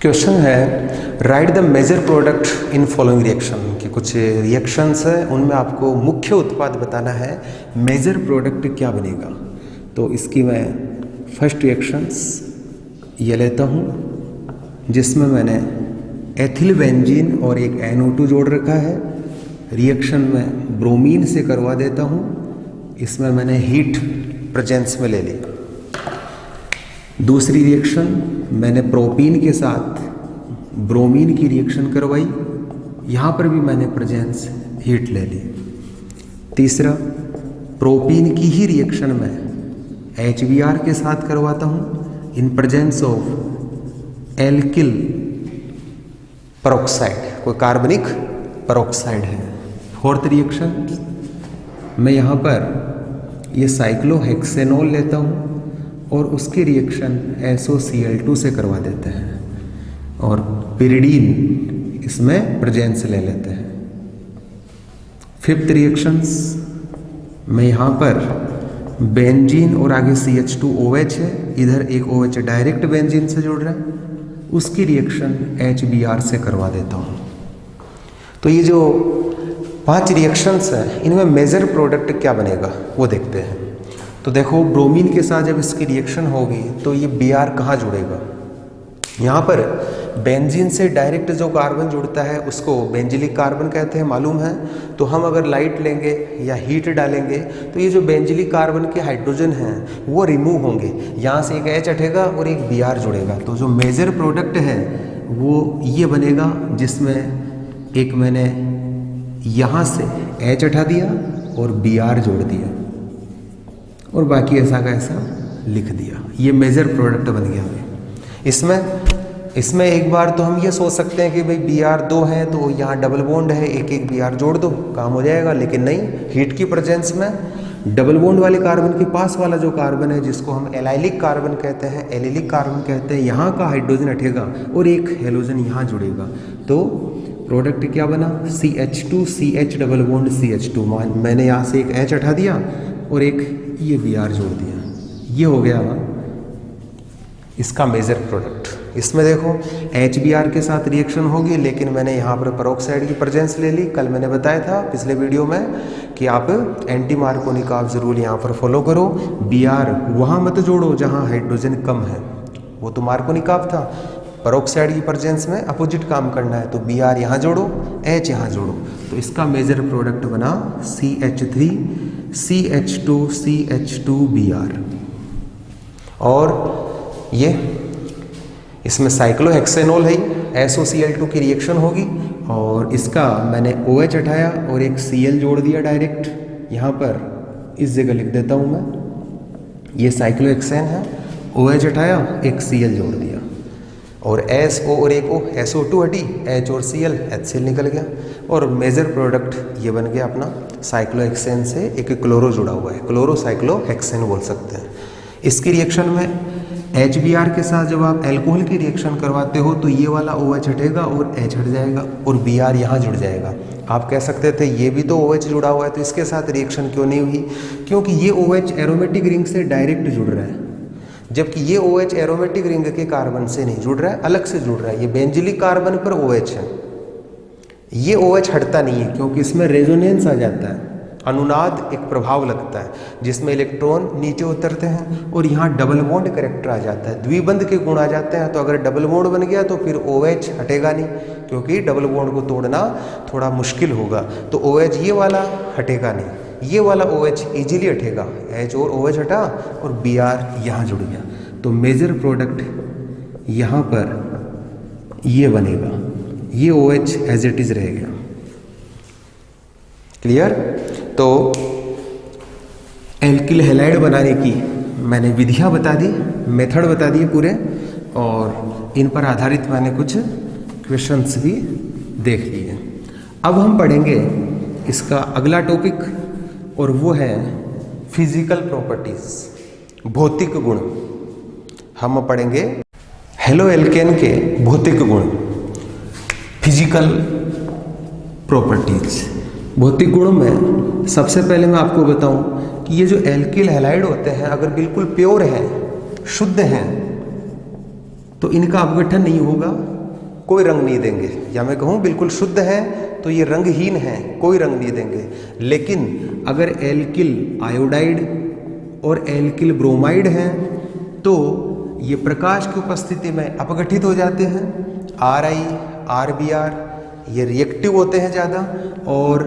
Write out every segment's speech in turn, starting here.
Question है write the major product in following reaction कि कुछ रिएक्शंस है उनमें आपको मुख्य उत्पाद बताना है, मेजर प्रोडक्ट क्या बनेगा। तो इसकी मैं फर्स्ट रिएक्शंस ये लेता हूँ जिसमें मैंने एथिल बेंजीन और एक NO2 जोड़ रखा है। रिएक्शन में ब्रोमीन से करवा देता हूँ, इसमें मैंने हीट प्रेजेंस में ले ली। दूसरी रिएक्शन मैंने प्रोपीन के साथ ब्रोमीन की रिएक्शन करवाई, यहाँ पर भी मैंने प्रेजेंस हीट ले ली। तीसरा प्रोपीन की ही रिएक्शन में HBr के साथ करवाता हूँ in presence of alkyl peroxide, कोई कार्बनिक पेरोक्साइड है। फोर्थ रिएक्शन मैं यहाँ पर ये साइक्लोहेक्सेनॉल लेता हूँ और उसकी रिएक्शन SOCl2 से करवा देते हैं और पिरिडीन इसमें प्रेजेंस ले लेते हैं। फिफ्थ रिएक्शंस मैं यहाँ पर बेंजीन और आगे CH2OH है, इधर एक OH डायरेक्ट बेंजीन से जुड़ रहा है, उसकी रिएक्शन HBr से करवा देता हूँ। तो ये जो 5 रिएक्शंस हैं इनमें मेजर प्रोडक्ट क्या बनेगा वो देखते हैं। तो देखो ब्रोमीन के साथ जब इसकी रिएक्शन होगी तो ये Br कहाँ जुड़ेगा। यहाँ पर बेंजीन से डायरेक्ट जो कार्बन जुड़ता है उसको बेंजिलिक कार्बन कहते हैं, मालूम है। तो हम अगर लाइट लेंगे या हीट डालेंगे तो ये जो बेंजिलिक कार्बन के हाइड्रोजन हैं वो रिमूव होंगे, यहाँ से एक H हटेगा और एक Br जुड़ेगा। तो जो मेजर प्रोडक्ट है वो ये बनेगा जिसमें एक मैंने यहाँ से H हटा दिया और Br जोड़ दिया और बाकी ऐसा का ऐसा लिख दिया। ये मेजर प्रोडक्ट बन गया हमें। इसमें एक बार तो हम ये सोच सकते हैं कि भाई Br 2 है तो यहाँ डबल बॉन्ड है, एक एक Br जोड़ दो काम हो जाएगा, लेकिन नहीं, हीट की प्रेजेंस में डबल बॉन्ड वाले कार्बन के पास वाला जो कार्बन है जिसको हम एलाइलिक कार्बन कहते हैं, एलिलिक कार्बन कहते हैं, यहाँ का हाइड्रोजन हटेगा और एक हेलोजन यहाँ जुड़ेगा। तो प्रोडक्ट क्या बना, CH2 CH double bond CH2। मैंने यहाँ से एक H हटा दिया और एक ये Br जोड़ दिया, ये हो गया इसका मेजर प्रोडक्ट। इसमें देखो HBr के साथ रिएक्शन होगी, लेकिन मैंने यहाँ पर पेरोक्साइड की प्रेजेंस ले ली। कल मैंने बताया था पिछले वीडियो में कि आप एंटी मार्कोनिक आप जरूर यहाँ पर फॉलो करो। Br वहाँ मत जोड़ो जहाँ हाइड्रोजन कम है, वो तो मार्कोनिक आप था। पेरोक्साइड की प्रेजेंस में अपोजिट काम करना है, तो Br यहाँ जोड़ो, H यहाँ जोड़ो। तो इसका मेजर प्रोडक्ट बना CH3 CH2 CH2 Br। और ये इसमें साइक्लोहेक्सेनॉल है, SOCl2 की रिएक्शन होगी और इसका मैंने OH हटाया और एक Cl जोड़ दिया डायरेक्ट। यहाँ पर इस जगह लिख देता हूँ मैं, ये साइक्लोहेक्सेन है, OH हटाया एक Cl जोड़ दिया और SO और एक O, SO2 हटी, H और Cl, HCl निकल गया और मेजर प्रोडक्ट ये बन गया अपना साइक्लोहेक्सेन से एक क्लोरो जुड़ा हुआ है, क्लोरो साइक्लोहेक्सेन बोल सकते हैं। इसकी रिएक्शन में HBr के साथ जब आप एल्कोहल की रिएक्शन करवाते हो तो ये वाला OH हटेगा और H हट जाएगा और Br यहाँ जुड़ जाएगा। आप कह सकते थे ये भी तो OH जुड़ा हुआ है तो इसके साथ रिएक्शन क्यों नहीं हुई, क्योंकि ये OH एरोमेटिक रिंग से डायरेक्ट जुड़ रहा है, जबकि ये OH एरोमेटिक रिंग के कार्बन से नहीं जुड़ रहा है, अलग से जुड़ रहा है। ये बेंजिलिक कार्बन पर OH है, ये OH हटता नहीं है क्योंकि इसमें रेजोनेंस आ जाता है, अनुनाद एक प्रभाव लगता है जिसमें इलेक्ट्रॉन नीचे उतरते हैं और यहाँ डबल बॉन्ड कैरेक्टर आ जाता है, द्विबंध के गुण आ जाते हैं। तो अगर डबल बॉन्ड बन गया तो फिर OH हटेगा नहीं, क्योंकि डबल बॉन्ड को तोड़ना थोड़ा मुश्किल होगा। तो OH ये वाला हटेगा नहीं, ये वाला OH इजीली हटेगा, H और OH हटा और Br यहाँ जुड़ गया। तो मेजर प्रोडक्ट यहाँ पर ये बनेगा, ये OH एज इट इज रहेगा। क्लियर। तो एल्किल हैलाइड बनाने की मैंने विधियाँ बता दी, मेथड बता दिए पूरे, और इन पर आधारित मैंने कुछ क्वेश्चंस भी देख लिए। अब हम पढ़ेंगे इसका अगला टॉपिक और वो है फिजिकल प्रॉपर्टीज, भौतिक गुण। हम पढ़ेंगे हेलो एल्केन के भौतिक गुण, फिजिकल प्रॉपर्टीज। भौतिक गुणों में सबसे पहले मैं आपको बताऊं कि ये जो एल्किल हैलाइड होते हैं अगर बिल्कुल प्योर हैं, शुद्ध हैं, तो इनका अपघटन नहीं होगा, कोई रंग नहीं देंगे, या मैं कहूँ बिल्कुल शुद्ध है तो ये रंगहीन है, कोई रंग नहीं देंगे। लेकिन अगर एल्किल आयोडाइड और एल्किल ब्रोमाइड हैं तो ये प्रकाश की उपस्थिति में अपघटित हो जाते हैं। RI RBr ये रिएक्टिव होते हैं ज़्यादा, और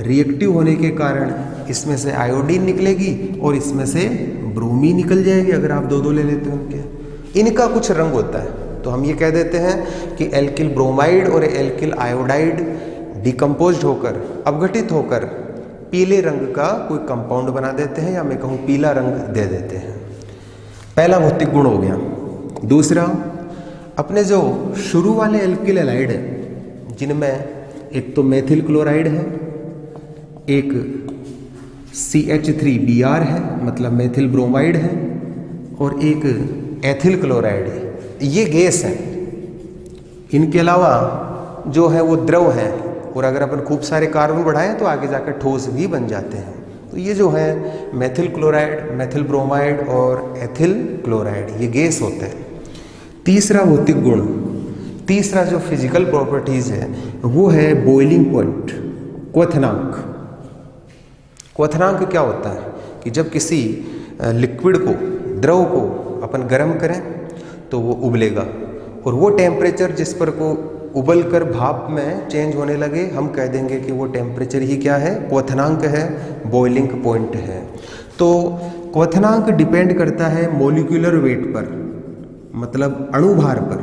रिएक्टिव होने के कारण इसमें से आयोडीन निकलेगी और इसमें से ब्रोमीन निकल जाएगी अगर आप दो ले लेते हो उनके। इनका कुछ रंग होता है, तो हम ये कह देते हैं कि एल्किल ब्रोमाइड और एल्किल आयोडाइड डिकम्पोज्ड होकर, अपघटित होकर पीले रंग का कोई कंपाउंड बना देते हैं, या मैं कहूँ पीला रंग दे देते हैं। पहला भौतिक गुण हो गया। दूसरा, अपने जो शुरू वाले एल्किल हैलाइड है जिनमें एक तो मेथिल क्लोराइड है, एक CH3Br है मतलब मेथिल ब्रोमाइड है, और एक एथिल क्लोराइड है, ये गैस है। इनके अलावा जो है वो द्रव है, और अगर अपन खूब सारे कार्बन बढ़ाएं तो आगे जाकर ठोस भी बन जाते हैं। तो ये जो है मेथिल क्लोराइड, मेथिल ब्रोमाइड और एथिल क्लोराइड, ये गैस होते हैं। तीसरा भौतिक गुण, तीसरा जो फिजिकल प्रॉपर्टीज है वो है बॉइलिंग पॉइंट, क्वथनांक। क्वथनांक क्या होता है कि जब किसी लिक्विड को, द्रव को अपन गर्म करें तो वो उबलेगा, और वो टेम्परेचर जिस पर को उबल कर भाप में चेंज होने लगे, हम कह देंगे कि वो टेम्परेचर ही क्या है, क्वथनांक है, बॉइलिंग पॉइंट है। तो क्वथनांक डिपेंड करता है मॉलिक्यूलर वेट पर, मतलब अणुभार पर,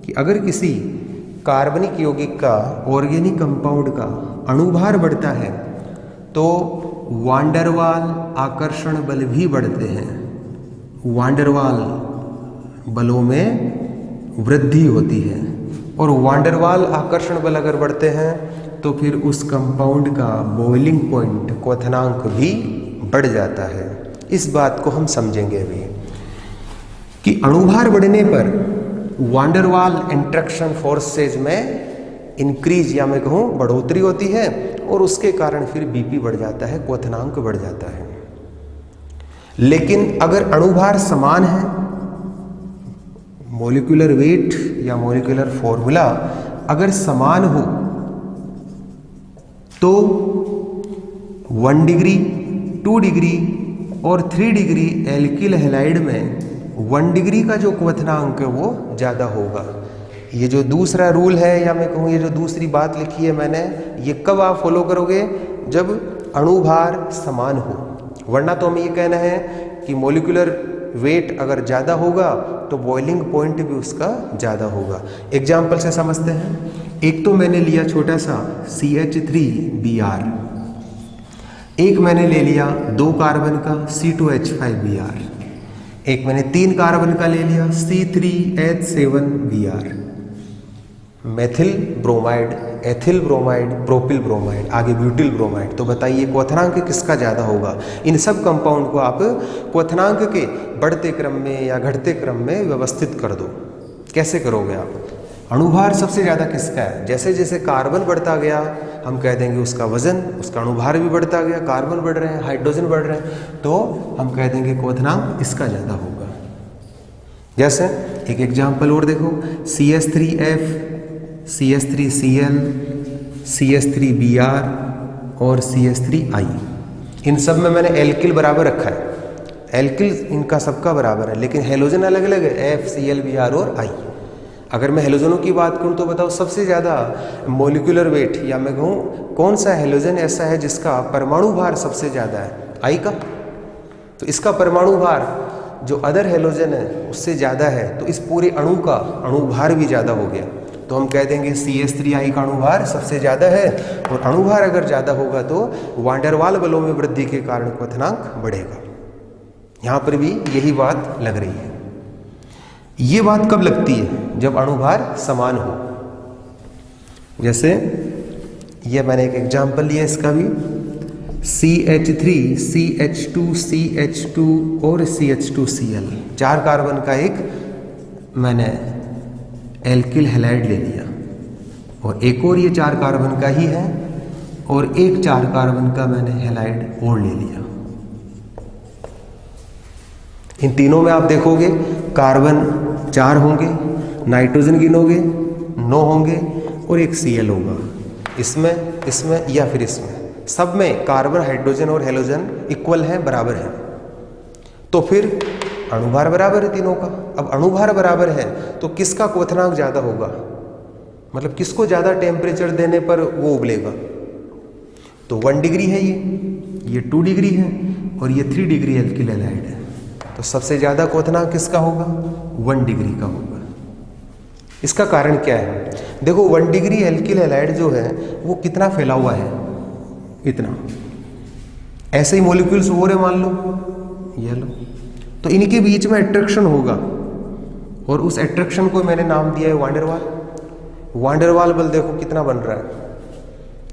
कि अगर किसी कार्बनिक यौगिक का, ऑर्गेनिक कंपाउंड का अणुभार बढ़ता है तो वांडरवाल आकर्षण बल भी बढ़ते हैं, वांडरवाल बलों में वृद्धि होती है, और वांडरवाल आकर्षण बल अगर बढ़ते हैं तो फिर उस कंपाउंड का बॉइलिंग पॉइंट, क्वथनांक भी बढ़ जाता है। इस बात को हम समझेंगे अभी कि अणुभार बढ़ने पर वांडरवाल इंट्रैक्शन फोर्सेज में इंक्रीज, या मैं कहूँ बढ़ोतरी होती है, और उसके कारण फिर बीपी बढ़ जाता है, क्वथनांक बढ़ जाता है। लेकिन अगर अणुभार समान है, मॉलिक्यूलर वेट या मॉलिक्यूलर फॉर्मूला अगर समान हो, तो 1 डिग्री, 2 डिग्री और 3 डिग्री एल्किल हैलाइड में 1 डिग्री का जो क्वथनांक है वो ज़्यादा होगा। ये जो दूसरा रूल है, या मैं कहूँ ये जो दूसरी बात लिखी है मैंने, ये कब आप फॉलो करोगे, जब अणुभार समान हो। वरना तो हमें ये कहना है कि मॉलिक्यूलर वेट अगर ज़्यादा होगा तो बॉइलिंग पॉइंट भी उसका ज़्यादा होगा। एग्जाम्पल से समझते हैं। एक तो मैंने लिया छोटा सा CH3Br, एक मैंने ले लिया 2 कार्बन का C2H5Br, एक मैंने 3 कार्बन का ले लिया C3H7Br। Methyl bromide, ethyl bromide, propyl bromide, आगे ब्यूटिल ब्रोमाइड। तो बताइए क्वथनांक किसका ज़्यादा होगा। इन सब कंपाउंड को आप क्वथनांक के बढ़ते क्रम में या घटते क्रम में व्यवस्थित कर दो। कैसे करोगे आप? अणुभार सबसे ज़्यादा किसका है? जैसे जैसे कार्बन बढ़ता गया हम कह देंगे उसका वजन, उसका अणुभार भी बढ़ता गया, कार्बन बढ़ रहे हैं, हाइड्रोजन बढ़ रहे हैं, तो हम कह देंगे क्वथनांक इसका ज़्यादा होगा। जैसे एक एग्जाम्पल और देखो, CH3F, CH3Cl, CH3Br और CH3I। इन सब में मैंने एल्किल बराबर रखा है, एल्किल इनका सबका बराबर है, लेकिन हेलोजन अलग अलग है, F, Cl, Br और I। अगर मैं हेलोजनों की बात करूं तो बताओ सबसे ज़्यादा मॉलिक्यूलर वेट, या मैं कहूँ कौन सा हेलोजन ऐसा है जिसका परमाणु भार सबसे ज़्यादा है? I का। तो इसका परमाणु भार जो अदर हेलोजन है उससे ज़्यादा है, तो इस पूरे अणु का अणुभार भी ज़्यादा हो गया। तो हम कह देंगे CH3I का अणुभार सबसे ज़्यादा है, और अणुभार अगर ज़्यादा होगा तो वांडरवाल बलों में वृद्धि के कारण क्वथनांक बढ़ेगा। यहाँ पर भी यही बात लग रही है। ये बात कब लगती है? जब अणुभार समान हो। जैसे ये मैंने एक एग्जाम्पल लिया इसका भी, CH3, CH2, CH2 और CH2Cl, 4 कार्बन का एक मैंने एल्किल हैलाइड ले लिया, और एक और ये 4 कार्बन का ही है, और एक 4 कार्बन का मैंने हैलाइड और ले लिया। इन तीनों में आप देखोगे कार्बन 4 होंगे, नाइट्रोजन गिनोगे 9 होंगे और एक Cl होगा। इसमें या फिर इसमें, सब में कार्बन, हाइड्रोजन और हेलोजन इक्वल है, बराबर है। तो फिर अणुभार बराबर है तीनों का। अब अणुभार बराबर है तो किसका क्वथनांक ज़्यादा होगा, मतलब किसको ज़्यादा टेम्परेचर देने पर वो उबलेगा। तो 1 डिग्री है ये 2 डिग्री है और ये 3 डिग्री एल्किल हैलाइड है। तो सबसे ज़्यादा क्वथनांक किसका होगा, 1 डिग्री का होगा। इसका कारण क्या है, देखो 1 डिग्री एल्किल हैलाइड जो है वो कितना फैला हुआ है, इतना। ऐसे ही मॉलिक्यूल्स और है, मान लो ये लो, तो इनके बीच में अट्रैक्शन होगा और उस अट्रैक्शन को मैंने नाम दिया है वांडरवाल। वांडरवाल बल देखो कितना बन रहा है,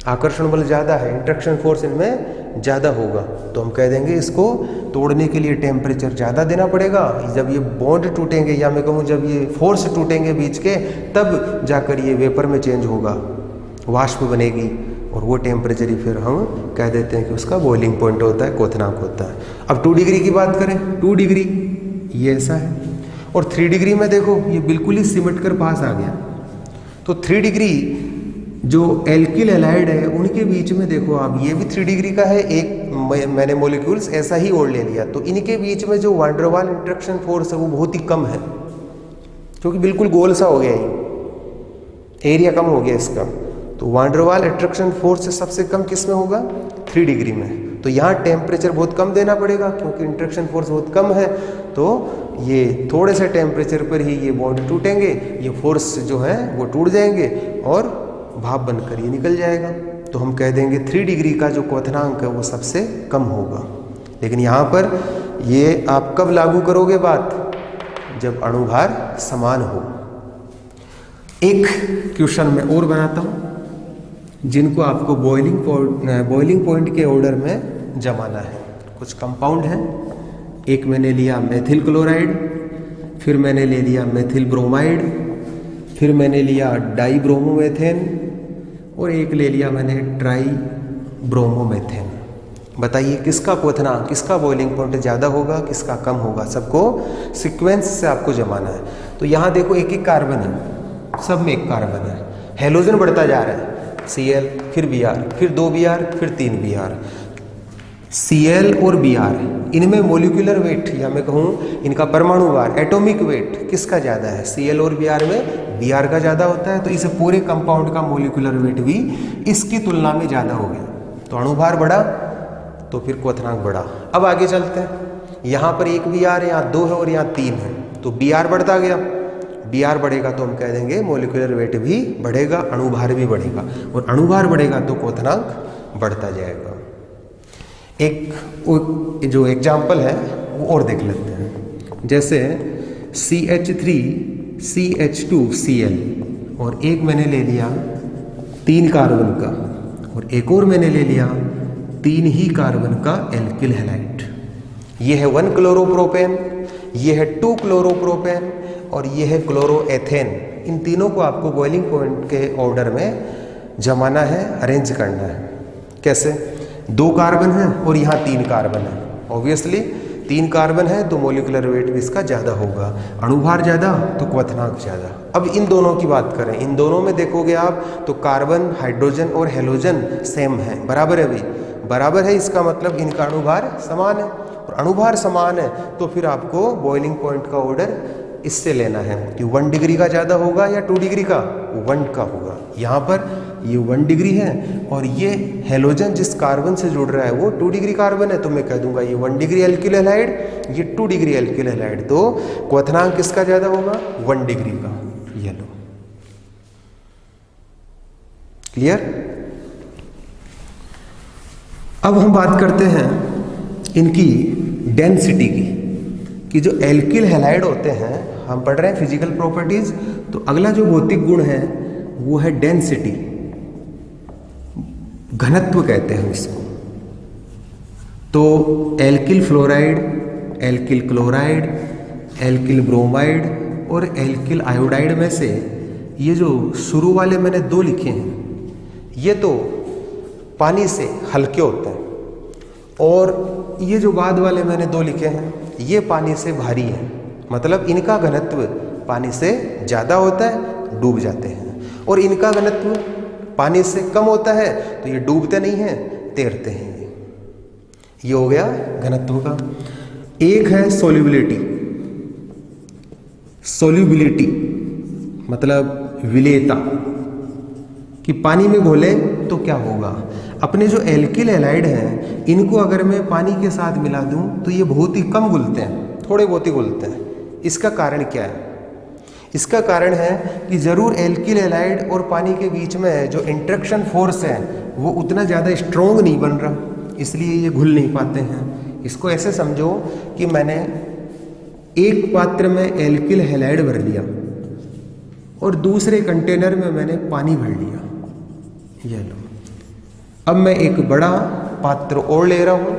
आकर्षण बल ज़्यादा है, इंट्रैक्शन फोर्स इनमें ज़्यादा होगा। तो हम कह देंगे इसको तोड़ने के लिए टेम्परेचर ज़्यादा देना पड़ेगा। जब ये बॉन्ड टूटेंगे, या मैं कहूँ जब ये फोर्स टूटेंगे बीच के, तब जाकर ये वेपर में चेंज होगा, वाष्प बनेगी और वो टेम्परेचर ही फिर हम कह देते हैं कि उसका बॉइलिंग पॉइंट होता है, क्वथनांक होता है। अब 2 डिग्री की बात करें, 2 डिग्री ये ऐसा है और 3 डिग्री में देखो ये बिल्कुल ही सिमट कर पास आ गया। तो 3 डिग्री जो एल्किल हैलाइड है उनके बीच में देखो आप, ये भी 3 डिग्री का है, एक मैंने मॉलिक्यूल्स ऐसा ही और ले लिया। तो इनके बीच में जो वांडरवाल इंट्रैक्शन फोर्स है वो बहुत ही कम है, क्योंकि बिल्कुल गोल सा हो गया, ये एरिया कम हो गया इसका। तो वांडरवाल अट्रैक्शन फोर्स से सबसे कम किस में होगा, 3 डिग्री में। तो यहाँ टेम्परेचर बहुत कम देना पड़ेगा क्योंकि इंट्रैक्शन फोर्स बहुत कम है। तो ये थोड़े से टेम्परेचर पर ही ये बॉन्ड टूटेंगे, ये फोर्स जो है वो टूट जाएंगे और भाप बनकर ये निकल जाएगा। तो हम कह देंगे 3 डिग्री का जो क्वथनांक है वो सबसे कम होगा। लेकिन यहाँ पर ये आप कब लागू करोगे बात, जब अणुभार समान हो। एक क्वेश्चन मैं और बनाता हूँ जिनको आपको बॉइलिंग पॉइंट के ऑर्डर में जमाना है। कुछ कंपाउंड हैं, एक मैंने लिया मेथिल क्लोराइड, फिर मैंने ले लिया मेथिल ब्रोमाइड, फिर मैंने लिया डाई ब्रोमोमेथेन और एक ले लिया मैंने ट्राई ब्रोमोमेथेन। बताइए किसका क्वथनांक, किसका बॉइलिंग पॉइंट ज़्यादा होगा, किसका कम होगा। सबको सीक्वेंस से आपको जमाना है। तो यहाँ देखो एक एक कार्बन है, सब में एक कार्बन है, हेलोजन बढ़ता जा रहा है, Cl, फिर Br, फिर 2 Br, फिर 3 Br। Cl और Br इनमें मोलिकुलर वेट, या मैं कहूँ इनका परमाणु भार, एटॉमिक वेट किसका ज़्यादा है, Cl और Br में Br का ज़्यादा होता है। तो इस पूरे कंपाउंड का मोलिकुलर वेट भी इसकी तुलना में ज़्यादा हो गया। तो अणुभार बढ़ा तो फिर क्वथनांक बढ़ा। अब आगे चलते हैं, यहाँ पर एक Br है, यहाँ 2 है और यहाँ 3 है, तो Br बढ़ता गया। Br बढ़ेगा तो हम कह देंगे मोलिकुलर वेट भी बढ़ेगा, अणुभार भी बढ़ेगा, और अणुभार बढ़ेगा तो क्वथनांक बढ़ता जाएगा। एक जो एग्जाम्पल है वो और देख लेते हैं, जैसे CH3CH2Cl और एक मैंने ले लिया 3 कार्बन का और एक और मैंने ले लिया 3 ही कार्बन का एल्किल हैलाइड। ये है 1 क्लोरोप्रोपेन, ये है 2 क्लोरोप्रोपेन और ये है क्लोरोएथेन। इन तीनों को आपको बॉइलिंग पॉइंट के ऑर्डर में जमाना है, अरेंज करना है। कैसे, 2 कार्बन है और यहाँ 3 कार्बन है। ऑब्वियसली 3 कार्बन है तो मोलिकुलर वेट भी इसका ज़्यादा होगा, अणुभार ज़्यादा तो क्वथनांक ज़्यादा। अब इन दोनों की बात करें, इन दोनों में देखोगे आप तो कार्बन, हाइड्रोजन और हेलोजन सेम है, बराबर है भाई, बराबर है। इसका मतलब इनका अणुभार समान है, और अणुभार समान है तो फिर आपको बॉइलिंग पॉइंट का ऑर्डर इससे लेना है कि 1 डिग्री का ज़्यादा होगा या 2 डिग्री का, 1 का होगा। यहाँ पर ये 1 डिग्री है और ये हेलोजन जिस कार्बन से जुड़ रहा है वो 2 डिग्री कार्बन है, तो मैं कह दूंगा ये 1 डिग्री एल्किल हैलाइड, ये 2 डिग्री एल्किल हैलाइड। तो क्वथनांक किसका ज़्यादा होगा, 1 डिग्री का। ये लो, क्लियर। अब हम बात करते हैं इनकी डेंसिटी की, कि जो एल्किल हैलाइड होते हैं, हम पढ़ रहे हैं फिजिकल प्रॉपर्टीज, तो अगला जो भौतिक गुण है वो है डेंसिटी, घनत्व कहते हैं हम इसको। तो alkyl fluoride, alkyl chloride, alkyl bromide और एल्किल आयोडाइड में से ये जो शुरू वाले मैंने 2 लिखे हैं, ये तो पानी से हल्के होते हैं, और ये जो बाद वाले मैंने 2 लिखे हैं ये पानी से भारी है, मतलब इनका घनत्व पानी से ज़्यादा होता है, डूब जाते हैं। और इनका घनत्व पानी से कम होता है तो ये डूबते नहीं हैं, तैरते हैं। ये हो गया घनत्व का। एक है सोल्यूबिलिटी। सोल्यूबिलिटी मतलब विलेयता, कि पानी में घोले तो क्या होगा। अपने जो एल्किल हैलाइड हैं इनको अगर मैं पानी के साथ मिला दूं तो ये बहुत ही कम घुलते हैं, थोड़े बहुत ही घुलते हैं। इसका कारण क्या है? इसका कारण है कि ज़रूर एल्किल हैलाइड और पानी के बीच में जो इंट्रैक्शन फोर्स है वो उतना ज़्यादा स्ट्रॉन्ग नहीं बन रहा, इसलिए ये घुल नहीं पाते हैं। इसको ऐसे समझो कि मैंने एक पात्र में एल्किल हैलाइड भर लिया और दूसरे कंटेनर में मैंने पानी भर लिया। ये लो, अब मैं एक बड़ा पात्र और ले रहा हूँ,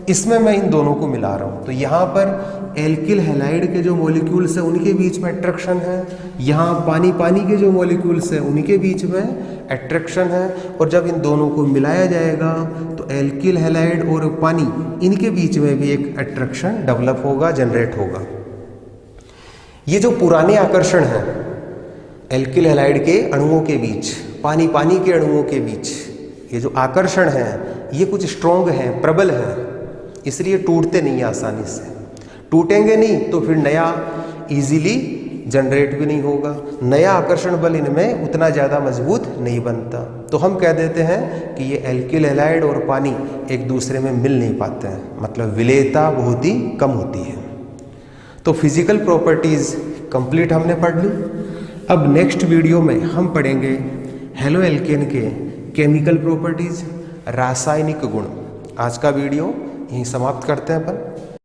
इसमें मैं इन दोनों को मिला रहा हूँ। तो यहाँ पर एल्किल हैलाइड के जो मॉलिक्यूल्स हैं उनके बीच में अट्रैक्शन है, यहाँ पानी के जो मॉलिक्यूल्स हैं उनके बीच में अट्रैक्शन है। और जब इन दोनों को मिलाया जाएगा तो एल्किल हैलाइड और पानी इनके बीच में भी एक अट्रैक्शन डेवलप होगा, जनरेट होगा। ये जो पुराने आकर्षण हैं एल्किल हैलाइड के अणुओं के बीच, पानी के अणुओं के बीच, ये जो आकर्षण है ये कुछ स्ट्रॉन्ग हैं, प्रबल हैं, इसलिए टूटते नहीं आसानी से। टूटेंगे नहीं तो फिर नया इजीली जनरेट भी नहीं होगा, नया आकर्षण बल इनमें उतना ज़्यादा मजबूत नहीं बनता। तो हम कह देते हैं कि ये एल्किल हैलाइड और पानी एक दूसरे में मिल नहीं पाते हैं, मतलब विलेयता बहुत ही कम होती है। तो फिजिकल प्रॉपर्टीज़ कंप्लीट हमने पढ़ ली। अब नेक्स्ट वीडियो में हम पढ़ेंगे हेलो एल्केन के केमिकल प्रॉपर्टीज़, रासायनिक गुण। आज का वीडियो यहीं समाप्त करते हैं अपन।